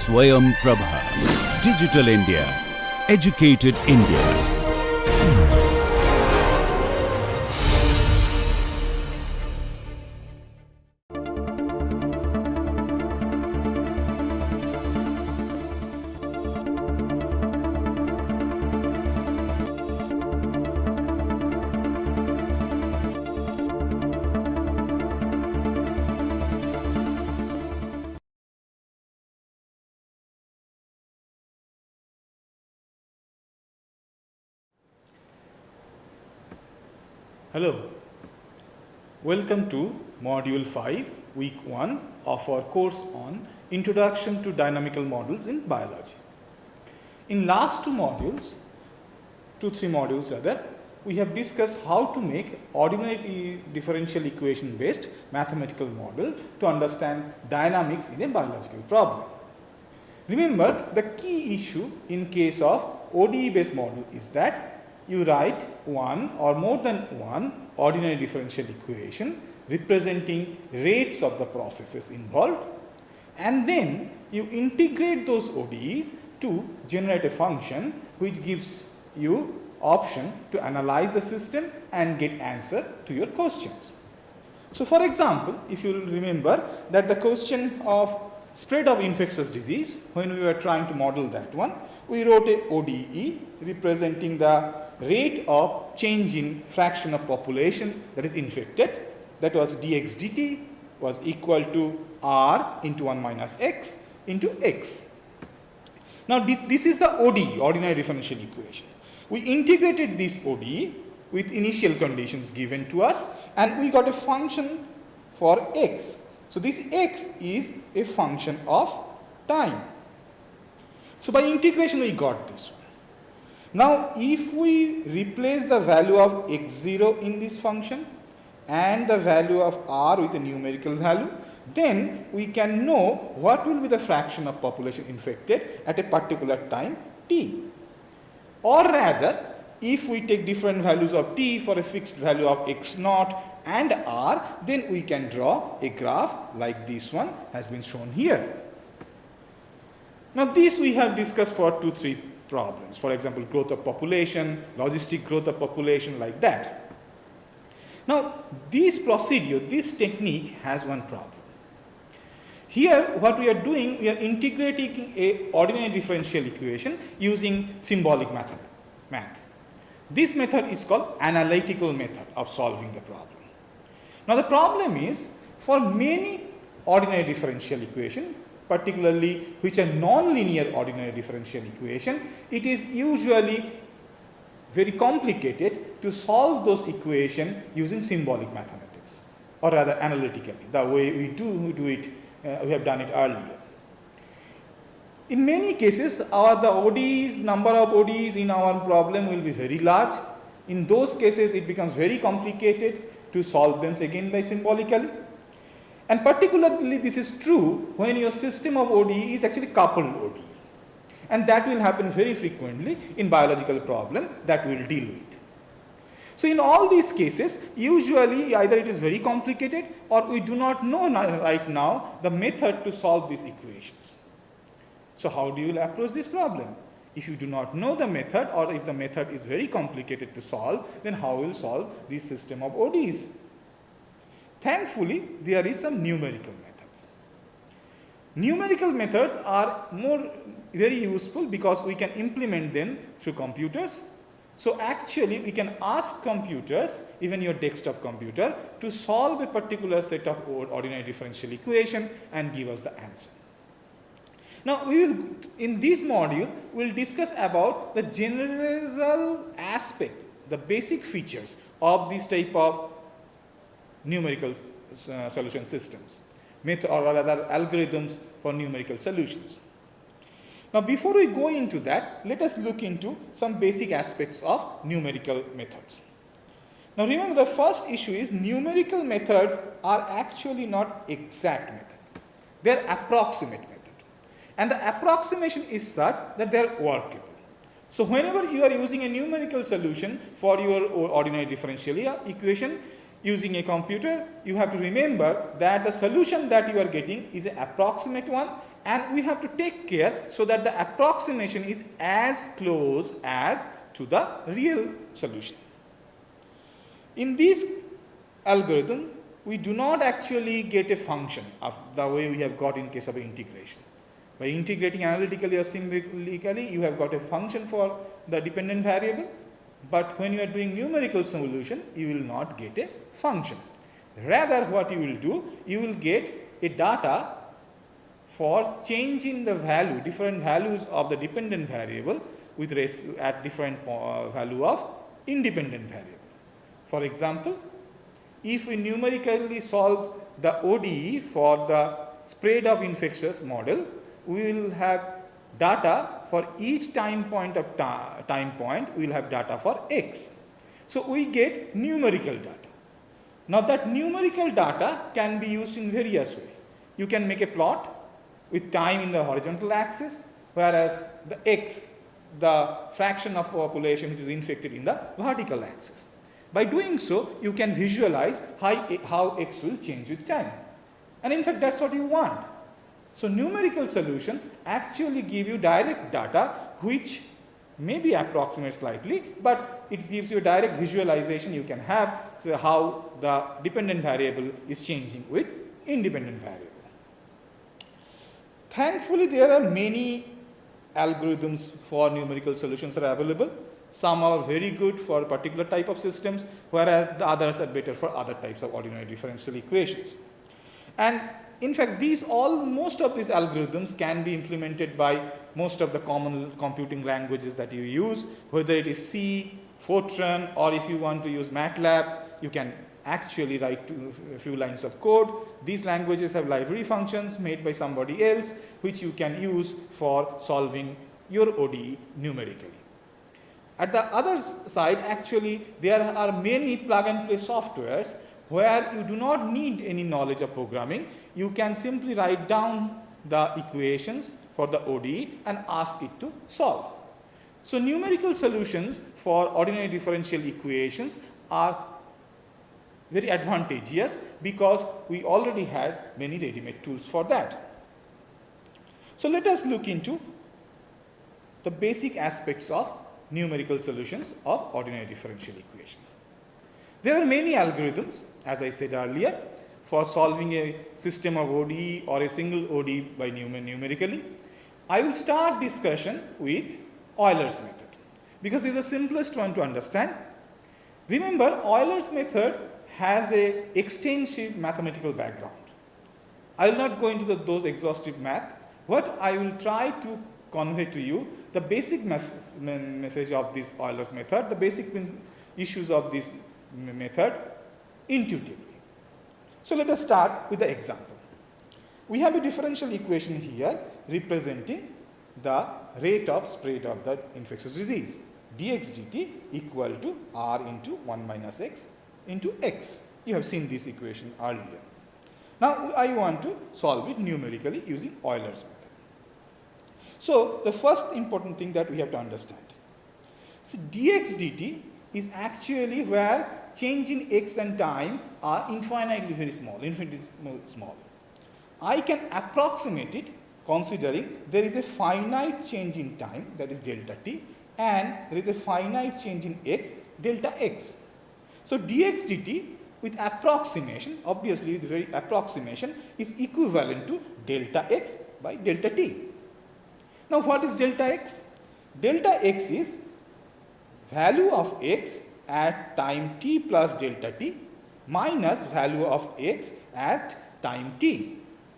Swayam Prabha. Digital India. Educated India. Hello, welcome to Module 5, Week 1 of our course on Introduction to Dynamical Models in Biology. In last three modules rather, we have discussed how to make ordinary differential equation based mathematical model to understand dynamics in a biological problem. Remember, the key issue in case of ODE based model is that you write one or more than one ordinary differential equation representing rates of the processes involved, and then you integrate those ODEs to generate a function which gives you option to analyze the system and get answer to your questions. So for example, if you remember that the question of spread of infectious disease, when we were trying to model that one, we wrote a ODE representing the rate of change in fraction of population that is infected, that was dx dt was equal to r into 1 minus x into x. Now this is the ODE, ordinary differential equation. We integrated this ODE with initial conditions given to us and we got a function for x. So this x is a function of time. So by integration we got this one. Now if we replace the value of x0 in this function and the value of r with a numerical value, then we can know what will be the fraction of population infected at a particular time t. Or rather, if we take different values of t for a fixed value of x0 and r, then we can draw a graph like this one has been shown here. Now this we have discussed for 2-3 problems. For example, growth of population, logistic growth of population, like that. Now this procedure, this technique has one problem. Here what we are doing, we are integrating a ordinary differential equation using symbolic math. This method is called analytical method of solving the problem. Now the problem is, for many ordinary differential equation, particularly which are non-linear ordinary differential equation, it is usually very complicated to solve those equations using symbolic mathematics, or rather analytically, the way we do it, we have done it earlier. In many cases, the ODEs, number of ODEs in our problem will be very large. In those cases, it becomes very complicated to solve them again by symbolically. And particularly this is true when your system of ODE is actually coupled ODE. And that will happen very frequently in biological problem that we will deal with. So in all these cases, usually either it is very complicated or we do not know right now the method to solve these equations. So how do you approach this problem? If you do not know the method, or if the method is very complicated to solve, then how will you solve this system of ODEs? Thankfully, there is some numerical methods. Numerical methods are very useful because we can implement them through computers. So actually we can ask computers, even your desktop computer, to solve a particular set of ordinary differential equation and give us the answer. Now in this module, we will discuss about the general aspect, the basic features of this type of numerical solution systems, or rather algorithms for numerical solutions. Now before we go into that, let us look into some basic aspects of numerical methods. Now remember, the first issue is numerical methods are actually not exact method. They are approximate method. And the approximation is such that they are workable. So whenever you are using a numerical solution for your ordinary differential equation using a computer, you have to remember that the solution that you are getting is an approximate one and we have to take care so that the approximation is as close as to the real solution. In this algorithm, we do not actually get a function of the way we have got in case of integration. By integrating analytically or symbolically, you have got a function for the dependent variable, but when you are doing numerical solution, you will not get a function. Rather, what you will do, you will get a data for changing the value, different values of the dependent variable with at different value of independent variable. For example, if we numerically solve the ODE for the spread of infectious model, we will have data for each time point, we will have data for x. So we get numerical data. Now that numerical data can be used in various ways. You can make a plot with time in the horizontal axis, whereas the x, the fraction of population which is infected, in the vertical axis. By doing so, you can visualize how x will change with time. And in fact, that's what you want. So numerical solutions actually give you direct data which may be approximate slightly, but it gives you a direct visualization you can have, so how the dependent variable is changing with independent variable. Thankfully, there are many algorithms for numerical solutions are available. Some are very good for a particular type of systems, whereas the others are better for other types of ordinary differential equations. And in fact, most of these algorithms can be implemented by most of the common computing languages that you use, whether it is C, Fortran, or if you want to use MATLAB, you can actually write a few lines of code. These languages have library functions made by somebody else, which you can use for solving your ODE numerically. At the other side, actually, there are many plug and play softwares where you do not need any knowledge of programming. You can simply write down the equations for the ODE and ask it to solve. So numerical solutions for ordinary differential equations are very advantageous because we already have many ready-made tools for that. So let us look into the basic aspects of numerical solutions of ordinary differential equations. There are many algorithms, as I said earlier, for solving a system of ODE or a single ODE by numerically. I will start discussion with Euler's method because it is the simplest one to understand. Remember, Euler's method has an extensive mathematical background. I will not go into those exhaustive math. What I will try to convey to you the basic message of this Euler's method, the basic issues of this method intuitively. So let us start with the example. We have a differential equation here representing the rate of spread of the infectious disease, dx dt equal to r into 1 minus x into x. You have seen this equation earlier. Now I want to solve it numerically using Euler's method. So the first important thing that we have to understand. So dx dt is actually where change in x and time are infinitely very small, infinitesimally small. I can approximate it considering there is a finite change in time, that is delta t, and there is a finite change in x, delta x. So dx dt with approximation, obviously the very approximation, is equivalent to delta x by delta t. Now what is delta x? Delta x is value of x at time t plus delta t minus value of x at time t.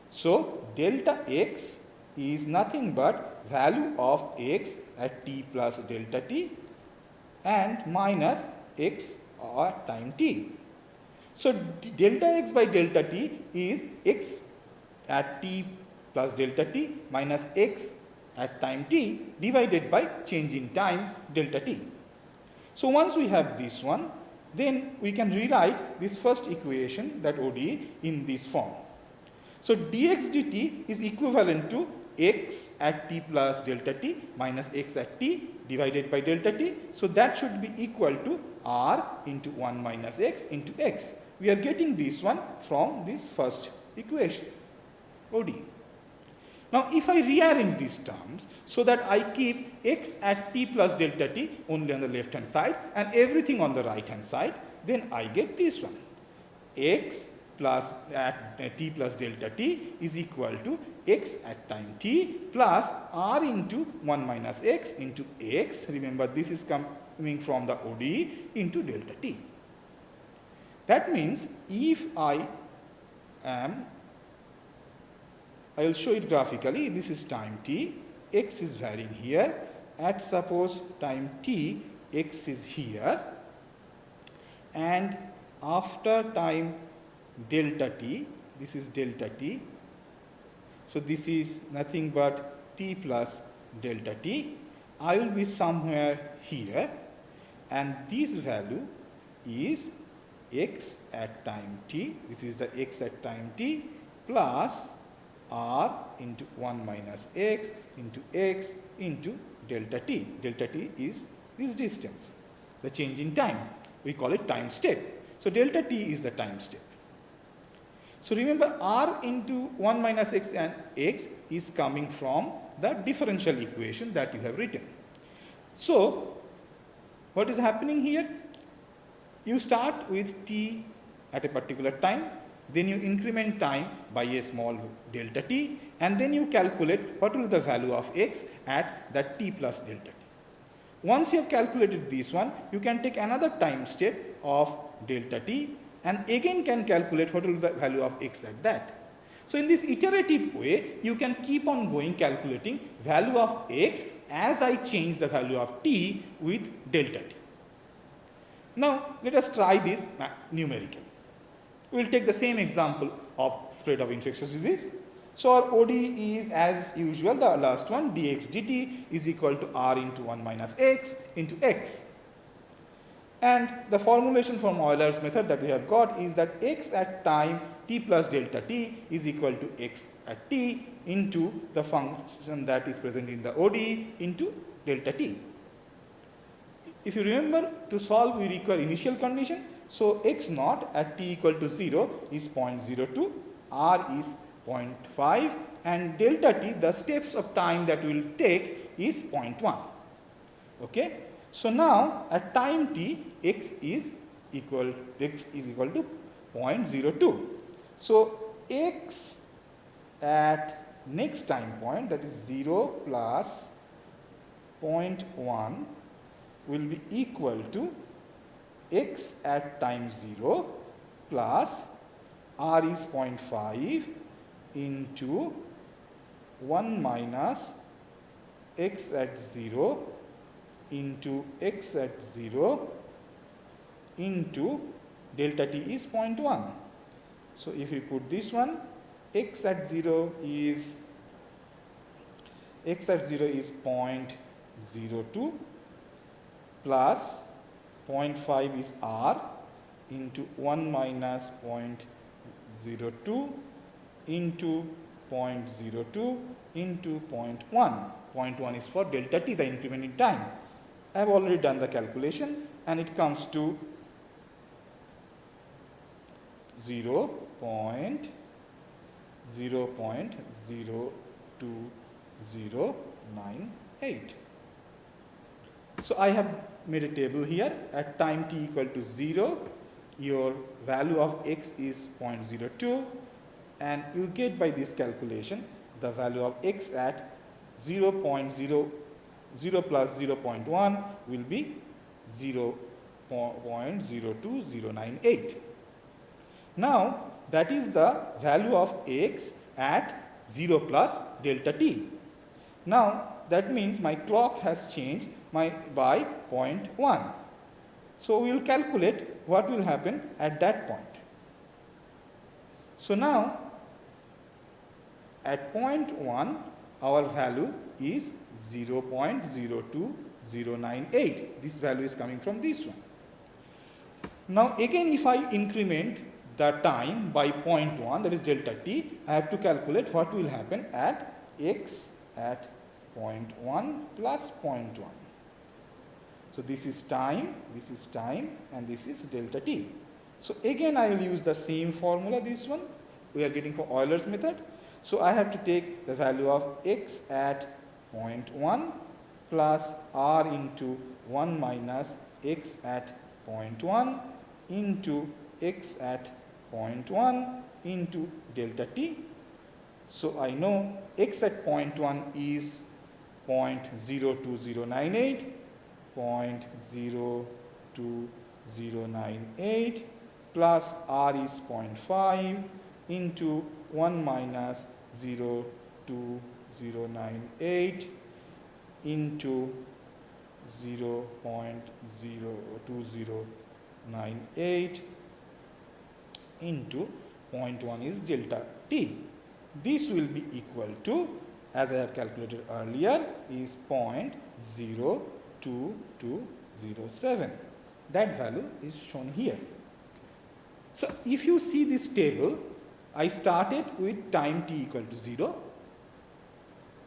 So delta x is nothing but value of x at t plus delta t and minus x at time t. So delta x by delta t is x at t plus delta t minus x at time t divided by change in time delta t. So once we have this one, then we can rewrite this first equation, that ODE, in this form. So dx dt is equivalent to x at t plus delta t minus x at t divided by delta t. So that should be equal to r into 1 minus x into x. We are getting this one from this first equation, ODE. Now, if I rearrange these terms so that I keep x at t plus delta t only on the left hand side and everything on the right hand side, then I get this one. X plus at t plus delta t is equal to x at time t plus r into 1 minus x into x. Remember, this is coming from the ODE into delta t. That means if I will show it graphically. This is time t, x is varying here. At suppose time t, x is here, and after time delta t, this is delta t. So this is nothing but t plus delta t. I will be somewhere here, and this value is x at time t. This is the x at time t plus r into 1 minus x into delta t. Delta t is this distance, the change in time. We call it time step. So delta t is the time step. So remember, r into 1 minus x and x is coming from the differential equation that you have written. So what is happening here? You start with t at a particular time, then you increment time by a small delta t, and then you calculate what will be the value of x at that t plus delta t. Once you have calculated this one, you can take another time step of delta t and again can calculate what will be the value of x at that. So in this iterative way, you can keep on going calculating value of x as I change the value of t with delta t. Now let us try this numerically. We will take the same example of spread of infectious disease. So our ODE is as usual, the last one, dx dt is equal to r into 1 minus x into x. And the formulation from Euler's method that we have got is that x at time t plus delta t is equal to x at t into the function that is present in the ODE into delta t. If you remember, to solve we require initial condition. So x naught at t equal to 0 is 0.02, r is 0.5, and delta t, the steps of time that we will take, is 0.1. Okay. So now at time t, x is equal to 0.02. So x at next time point, that is 0 plus 0.1, will be equal to x at time 0 plus r is 0.5 into 1 minus x at 0 into x at 0 into delta t is 0.1. So if we put this one, x at 0 is 0.02 plus 0.5 is r into 1 minus 0.02 into 0.02 into 0.1. 0.1 is for delta t, the increment in time. I have already done the calculation and it comes to 0.02098. So I have made a table here. At time t equal to 0, your value of x is 0.02, and you get by this calculation the value of x at 0 plus 0.1 will be 0.02098. Now that is the value of x at 0 plus delta t. Now that means my clock has changed by 0.1. So we will calculate what will happen at that point. So now at 0.1 our value is 0.02098. This value is coming from this one. Now again, if I increment the time by 0.1, that is delta t, I have to calculate what will happen at x at 0.1 plus 0.1. So this is time, and this is delta t. So again I will use the same formula, this one, we are getting for Euler's method. So I have to take the value of x at point 1 plus r into 1 minus x at point 1 into x at point 1 into delta t. So I know x at point 1 is 0.02098, 0.02098 plus r is 0.5 into 1 minus 0.02098 into 0.02098 into 0.1 is delta t. This will be equal to, as I have calculated earlier, is 0.02207. That value is shown here. So if you see this table, I started with time t equal to 0.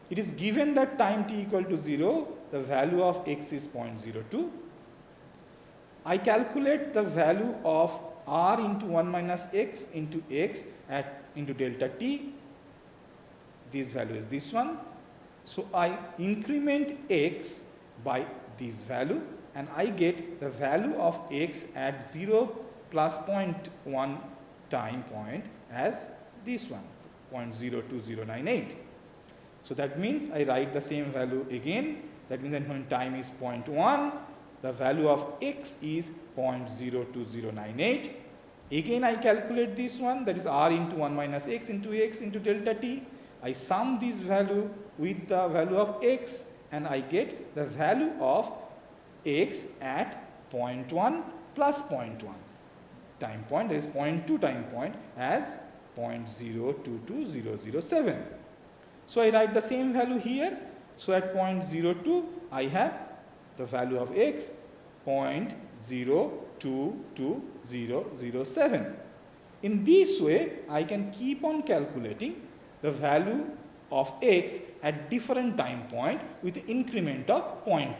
It is given that time t equal to 0, the value of x is 0.02. I calculate the value of r into 1 minus x into into delta t. This value is this one. So I increment x by this value and I get the value of x at 0 plus 0.1 time point as this one, 0.02098. So that means I write the same value again. That means that when time is 0.1, the value of x is 0.02098. Again I calculate this one, that is r into 1 minus x into delta t. I sum this value with the value of x and I get the value of x at 0.1 plus 0.1 time point, that is 0.2 time point as 0.022007. So I write the same value here. So at 0.02 I have the value of x 0.022007. In this way I can keep on calculating the value of x at different time point with the increment of 0.1.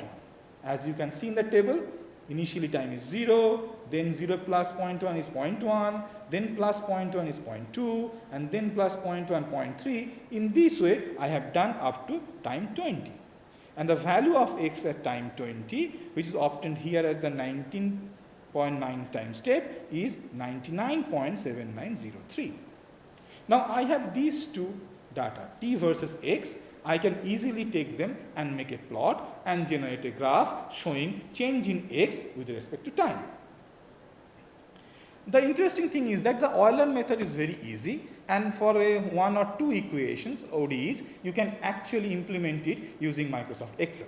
As you can see in the table, initially time is 0, then 0 plus 0.1 is 0.1, then plus 0.1 is 0.2, and then plus 0.1, 0.3. In this way, I have done up to time 20. And the value of x at time 20, which is obtained here at the 19.9 time step, is 99.7903. Now I have these two data, t versus x. I can easily take them and make a plot and generate a graph showing change in x with respect to time. The interesting thing is that the Euler method is very easy, and for a 1 or 2 equations, ODEs, you can actually implement it using Microsoft Excel.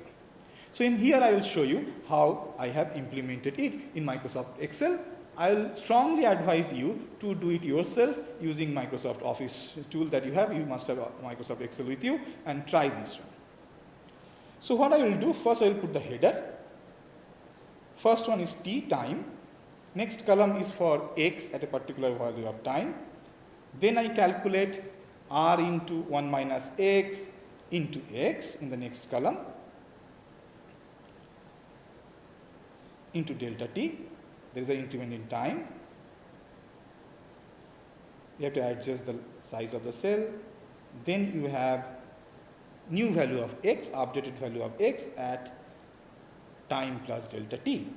So in here I will show you how I have implemented it in Microsoft Excel. I will strongly advise you to do it yourself using Microsoft Office tool that you have. You must have Microsoft Excel with you, and try this one. So what I will do, first I will put the header. First one is t, time. Next column is for x at a particular value of time. Then I calculate r into 1 minus x into x in the next column into delta t. There is an increment in time. You have to adjust the size of the cell. Then you have new value of x, updated value of x at time plus delta t.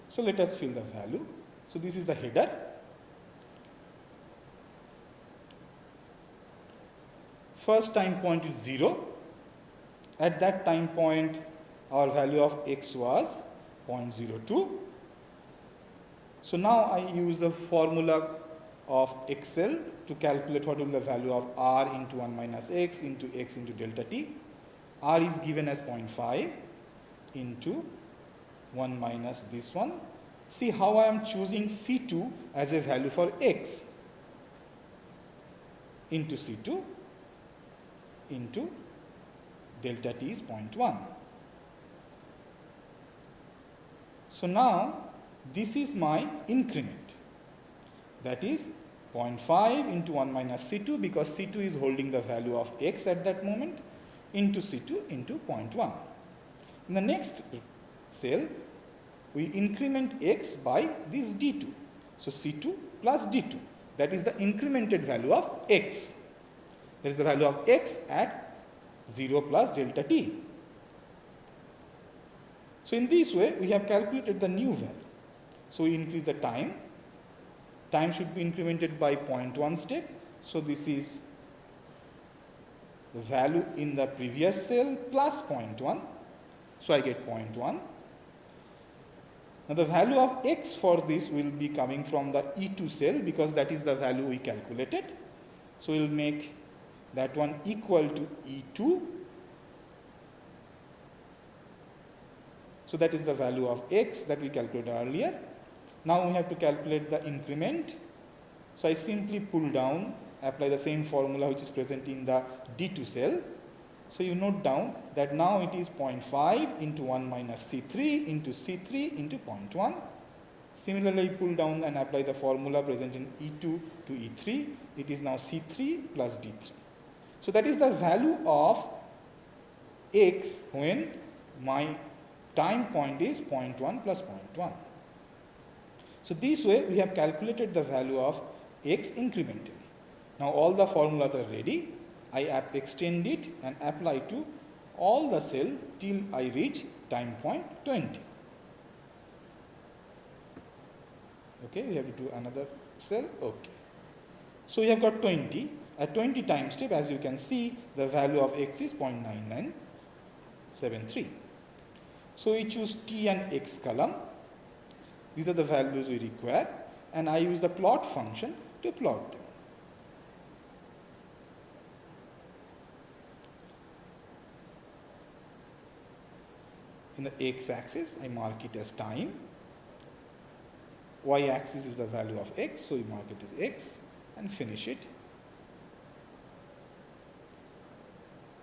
So let us fill the value. So this is the header. First time point is 0. At that time point, our value of x was 0.02. So now I use the formula of Excel to calculate what will be the value of r into 1 minus x into delta t. R is given as 0.5 into 1 minus this one. See how I am choosing C2 as a value for x into C2 into delta t is 0.1. So now this is my increment, that is 0.5 into 1 minus C2, because C2 is holding the value of x at that moment, into C2 into 0.1. In the next cell, we increment x by this D2. So C2 plus D2. That is the incremented value of x. That is the value of x at 0 plus delta t. So in this way, we have calculated the new value. So we increase the time. Time should be incremented by 0.1 step. So this is the value in the previous cell plus 0.1. So I get 0.1. Now the value of x for this will be coming from the E2 cell because that is the value we calculated. So we will make that one equal to E2. So that is the value of x that we calculated earlier. Now we have to calculate the increment. So I simply pull down, apply the same formula which is present in the D2 cell. So you note down that now it is 0.5 into 1 minus C3 into C3 into 0.1. Similarly, pull down and apply the formula present in E2 to E3. It is now C3 plus D3. So that is the value of x when my time point is 0.1 plus 0.1. So this way we have calculated the value of x incrementally. Now all the formulas are ready. I extend it and apply to all the cell till I reach time point 20. Okay, we have to do another cell. Okay. So we have got 20. At 20 time step, as you can see, the value of x is 0.9973. So we choose t and x column. These are the values we require, and I use the plot function to plot them. In the x-axis, I mark it as time. Y-axis is the value of x, so we mark it as x and finish it.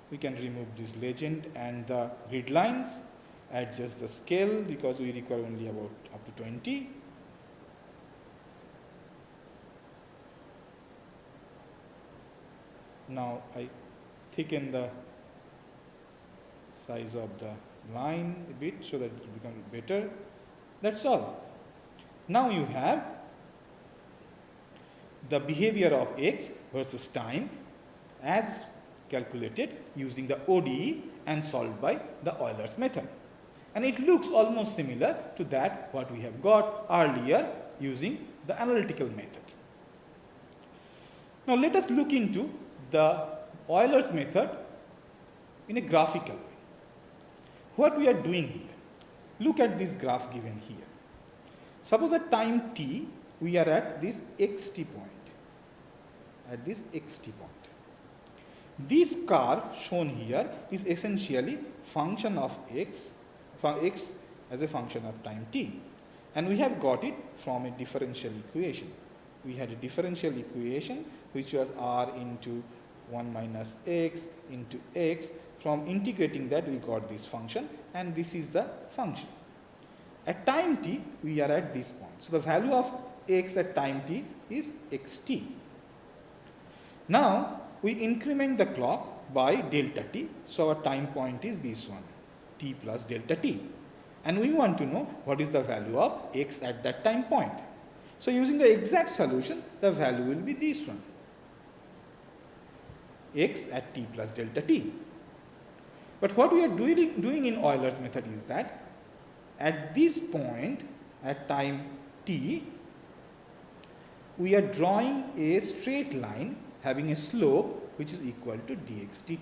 We can remove this legend and the grid lines, adjust the scale because we require only about up to 20. Now I thicken the size of the line a bit so that it becomes better. That's all. Now you have the behavior of x versus time as calculated using the ODE and solved by the Euler's method. And it looks almost similar to that what we have got earlier using the analytical method. Now let us look into the Euler's method in a graphical way. What we are doing here, look at this graph given here. Suppose at time t, we are at this xt point, This curve shown here is essentially function of x as a function of time t, and we have got it from a differential equation. We had a differential equation which was r into 1 minus x into x. From integrating that we got this function, and this is the function. At time t, we are at this point. So the value of x at time t is xt. Now we increment the clock by delta t. So our time point is this one, t plus delta t. And we want to know what is the value of x at that time point. So using the exact solution, the value will be this one, x at t plus delta t. But what we are doing in Euler's method is that at this point at time t, we are drawing a straight line having a slope which is equal to dx dt.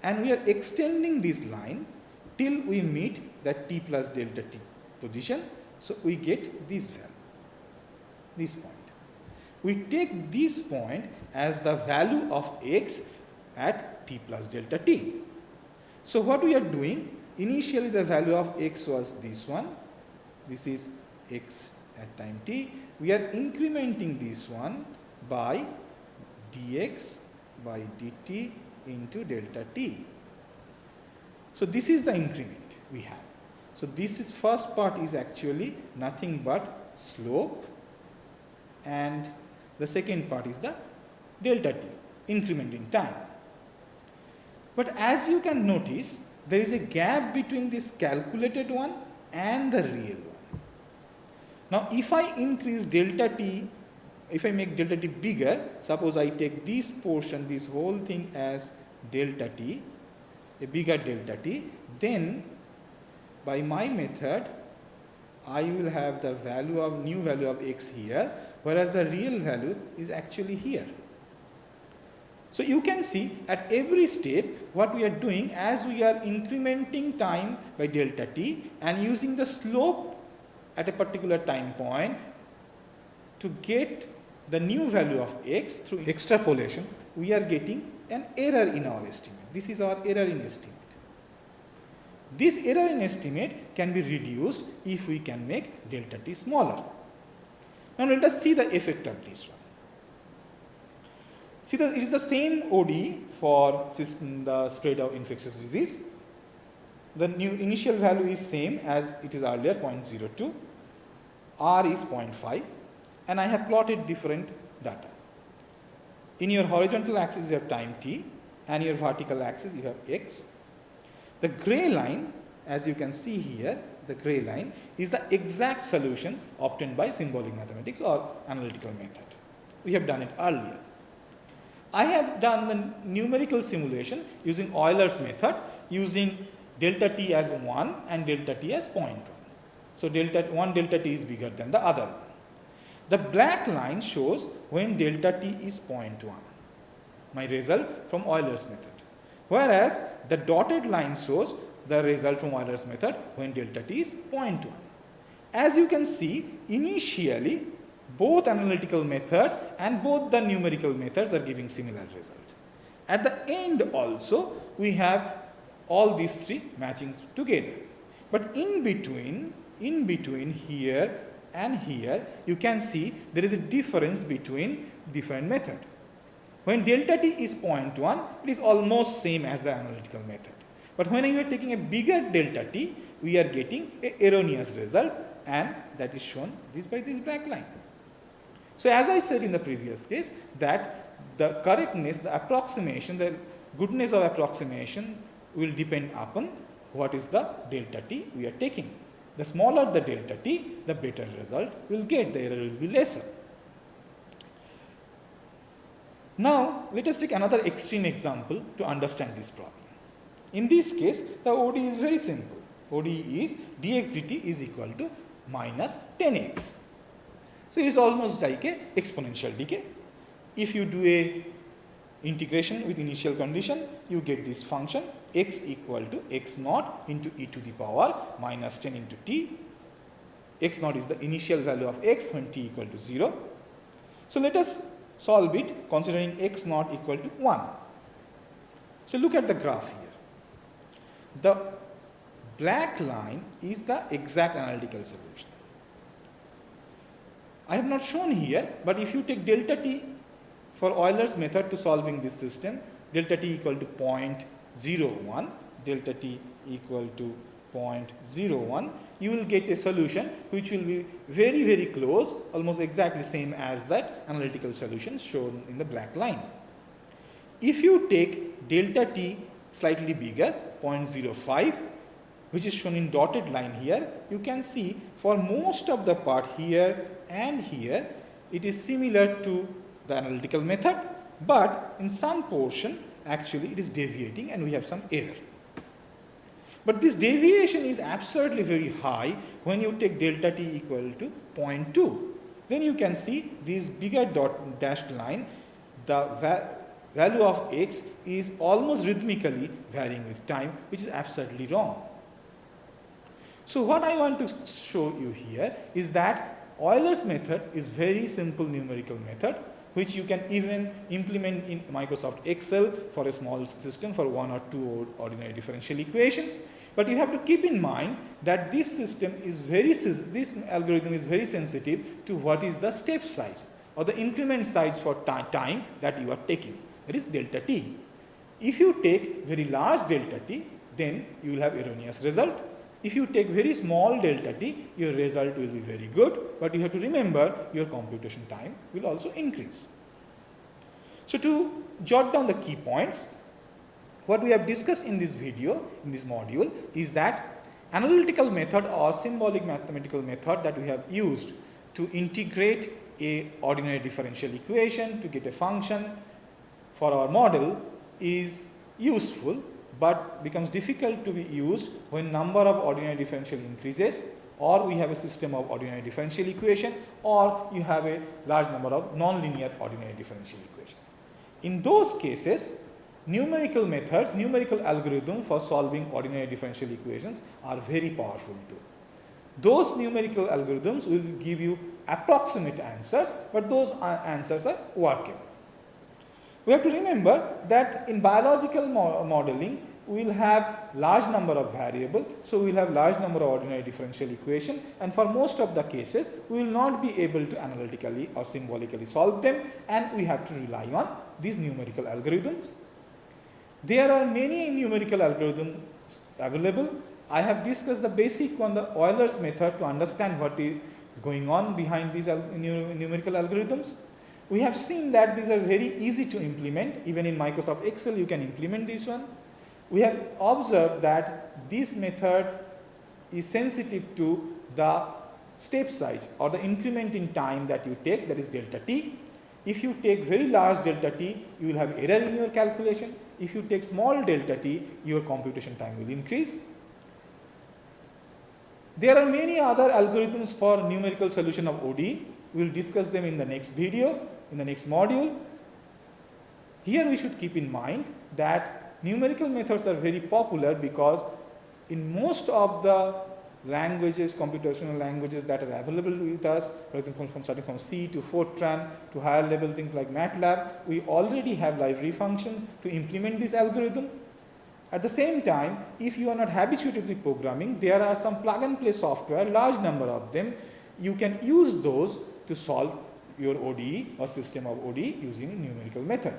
And we are extending this line till we meet the t plus delta t position. So we get this value, this point. We take this point as the value of x at t plus delta t. So what we are doing, initially the value of x was this one, this is x at time t. We are incrementing this one by dx by dt into delta t. So this is the increment we have. So this is first part is actually nothing but slope, and the second part is the delta t, increment in time. But as you can notice, there is a gap between this calculated one and the real one. Now if I increase delta t if I make delta t bigger, suppose I take this portion, this whole thing as delta t, a bigger delta t, then by my method I will have the value of new value of x here, whereas the real value is actually here. So you can see at every step what we are doing, as we are incrementing time by delta t and using the slope at a particular time point to get the new value of x through extrapolation, we are getting an error in our estimate. This is our error in estimate. This error in estimate can be reduced if we can make delta t smaller. Now let us see the effect of this one. See, it is the same ODE for the spread of infectious disease. The new initial value is same as it is earlier, 0.02, R is 0.5, and I have plotted different data. In your horizontal axis you have time t, and your vertical axis you have x. The gray line, as you can see here, the gray line is the exact solution obtained by symbolic mathematics or analytical method. We have done it earlier. I have done the numerical simulation using Euler's method, using delta t as 1 and delta t as 0.1. So one delta t is bigger than the other one. The black line shows when delta t is 0.1, my result from Euler's method. Whereas the dotted line shows the result from Euler's method when delta t is 0.1. As you can see, initially both analytical method and both the numerical methods are giving similar result. At the end also we have all these three matching together. But in between here and here, you can see there is a difference between different method. When delta t is 0.1, it is almost same as the analytical method. But when you are taking a bigger delta t, we are getting a erroneous result, and that is shown by this black line. So as I said in the previous case, that the correctness, the approximation, the goodness of approximation will depend upon what is the delta t we are taking. The smaller the delta t, the better result we will get, the error will be lesser. Now let us take another extreme example to understand this problem. In this case, the ODE is very simple. ODE is dx dt is equal to minus 10x. So it is almost like a exponential decay. If you do a integration with initial condition, you get this function x equal to x naught into e to the power minus 10 into t. X naught is the initial value of x when t equal to 0. So let us solve it considering x naught equal to 1. So look at the graph here. The black line is the exact analytical solution. I have not shown here, but if you take delta t for Euler's method to solving this system, delta t equal to 0.01, delta t equal to 0.01, you will get a solution which will be very, very close, almost exactly same as that analytical solution shown in the black line. If you take delta t slightly bigger, 0.05, which is shown in dotted line here, you can see for most of the part here and here, it is similar to the analytical method, but in some portion actually it is deviating and we have some error. But this deviation is absurdly very high when you take delta t equal to 0.2. Then you can see this bigger dashed line, the value of x is almost rhythmically varying with time, which is absolutely wrong. So what I want to show you here is that Euler's method is very simple numerical method, which you can even implement in Microsoft Excel for a small system for 1 or 2 ordinary differential equation. But you have to keep in mind that this system is this algorithm is very sensitive to what is the step size or the increment size for time that you are taking, that is delta t. If you take very large delta t, then you will have erroneous result. If you take very small delta t, your result will be very good, but you have to remember your computation time will also increase. So to jot down the key points, what we have discussed in this video, in this module, is that analytical method or symbolic mathematical method that we have used to integrate a ordinary differential equation to get a function for our model is useful, but becomes difficult to be used when number of ordinary differential increases, or we have a system of ordinary differential equation, or you have a large number of nonlinear ordinary differential equation. In those cases, numerical methods, numerical algorithms for solving ordinary differential equations are very powerful too. Those numerical algorithms will give you approximate answers, but those answers are workable. We have to remember that in biological modeling, we will have large number of variables, so we will have large number of ordinary differential equation, and for most of the cases, we will not be able to analytically or symbolically solve them, and we have to rely on these numerical algorithms. There are many numerical algorithms available. I have discussed the basic one, the Euler's method, to understand what is going on behind these numerical algorithms. We have seen that these are very easy to implement. Even in Microsoft Excel, you can implement this one. We have observed that this method is sensitive to the step size or the increment in time that you take, that is delta t. If you take very large delta t, you will have error in your calculation. If you take small delta t, your computation time will increase. There are many other algorithms for numerical solution of ODE. We will discuss them in the next video, in the next module. Here we should keep in mind that numerical methods are very popular because in most of the languages, computational languages that are available with us, for example, starting from C to Fortran to higher level things like MATLAB, we already have library functions to implement this algorithm. At the same time, if you are not habituated with programming, there are some plug and play software, large number of them. You can use those to solve your ODE or system of ODE using a numerical method.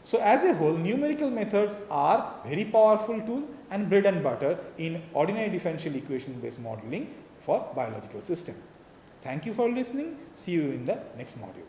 So as a whole, numerical methods are very powerful tool and bread and butter in ordinary differential equation based modeling for biological system. Thank you for listening. See you in the next module.